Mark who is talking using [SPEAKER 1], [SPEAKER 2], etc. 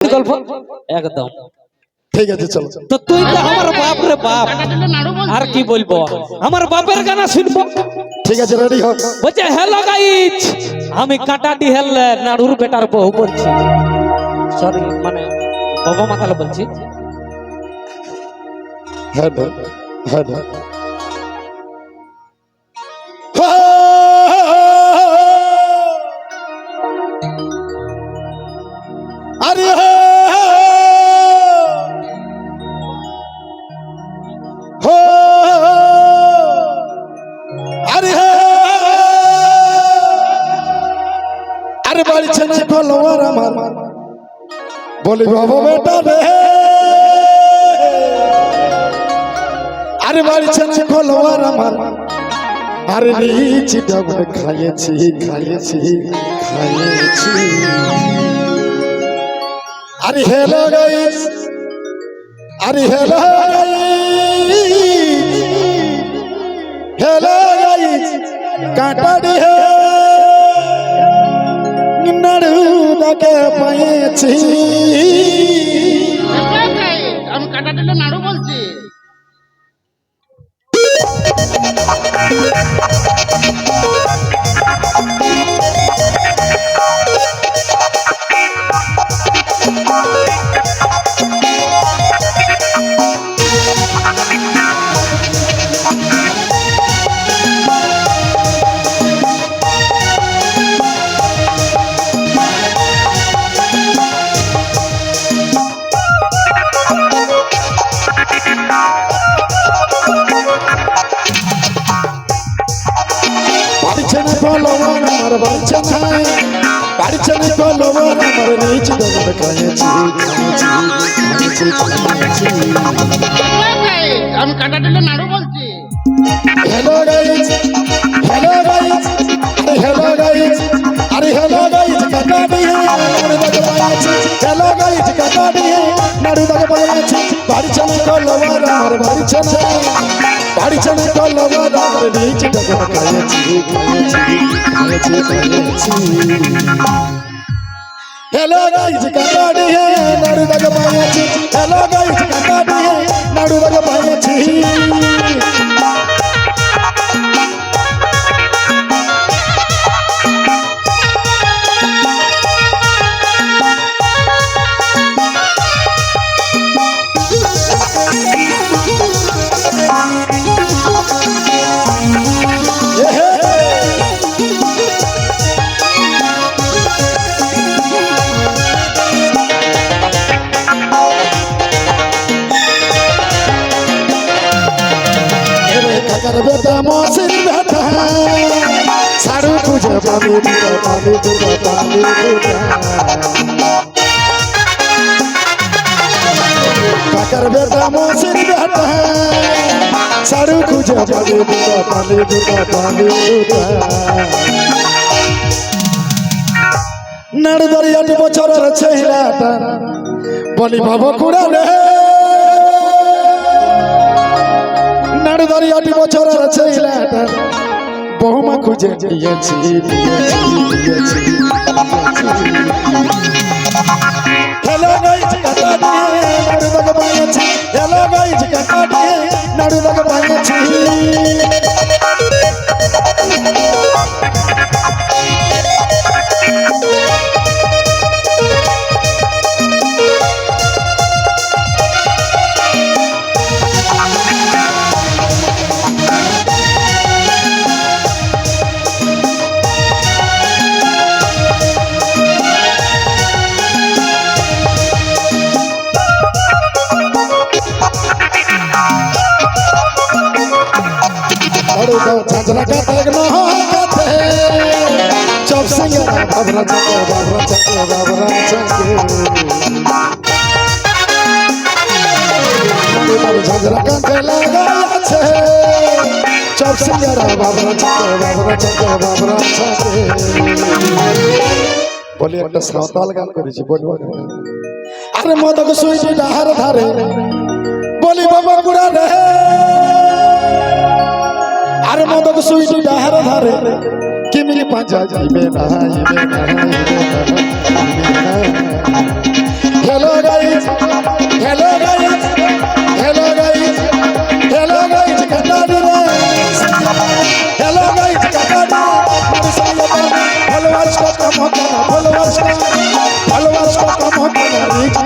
[SPEAKER 1] গল্প একদম
[SPEAKER 2] ঠিক আছে চলো।
[SPEAKER 1] তো তুই তো আমার বাপ রে বাপ, আর কি বলবো, আমার বাপের গানা শুনবো।
[SPEAKER 2] ঠিক আছে রেডি হোক।
[SPEAKER 1] বলছে হ্যালো গাইস, আমি কাটাটি হেললে নাড়ুর বেটার বউ বলছি, সরি মানে বাবা মাতাল বলছি।
[SPEAKER 2] হ্যাঁ হ্যাঁ আরে হো আরে আরে বাড়ছে না ফলোয়ার আমার, বলি বাবা বেটা রে, আরে বাড়ছে না ফলোয়ার আমার, আরে নিচি ডাবল খাইয়েছি খাইয়েছি খাইয়েছি। আরে হ্যালো গাইস, আরে হ্যালো গাইস, হ্যালো গাইস, কাটাড়ি হে নাড়ু দাকে পাইছি।
[SPEAKER 3] আমি কাটা দিলে নাড়ু বলছি।
[SPEAKER 2] বাড়ছে না ফলোয়ার আমার, বাড়ছে না, বাড়ছে না ফলোয়ার আমার, নিচি ডাবল খাইয়েছি খাইয়েছি খাইয়েছি খাইয়েছি।
[SPEAKER 3] আমি কাটা দিলে নাড়ু বলছি।
[SPEAKER 2] हेलो गाइस, हेलो गाइस, अरे हेलो गाइस, अरे हेलो गाइस, काटा दी है नाड़ू दग पायाची। हेलो गाइस, काटा दी है नाड़ू दग पायाची। बाड़ी चने को लवार हमार बाड़ी चने, बाड़ी चने को लवार हमार नीचे दग पायाची खायाची खायाची। हेलो गाइस, काटा दी है नाड़ू दग पायाची। हेलो गाइस, काटा दी है नाड़ू दग पायाची। कर बेटा मौसिन बेटा सारू तुझे पानी दूधा पानी दूधा पानी दूधा। कर बेटा मौसिन बेटा सारू तुझे पानी दूधा पानी दूधा पानी दूधा। नड़दरिया बचर छहिलाटा बलि बाबा कुड़ा रे, नड़दरियाटी बचर छहिलाटा बहुमा खुजे दिएছি दिएছি दिएছি। हेलो गाइस, काटा दिए नाड़ू दग पायाची। हेलो गाइस, काटा दिए नाड़ू दग पायाची। छाछरा का तग न होते चौप सिंगरा बाबरा चके बाबरा चके बाबरा चके। छाछरा का तग लगाया छे चौप सिंगरा बाबरा चके बाबरा चके बाबरा चके। बोली একটা সাঁওতাল গান করেছি বলবো না। আরে মদক সুইটি ডাহার ধারে বলি বাবা কুড়া রে, अरे मदक सुईटी डाहर धारे कि मिली पंजा जाइबे ना। Hello guys hello guys hello guys hello guys कटाड़ी रे हेलो गाइस कटाड़ी फॉलोअर्स को कम करना फॉलोअर्स को कम करना रीच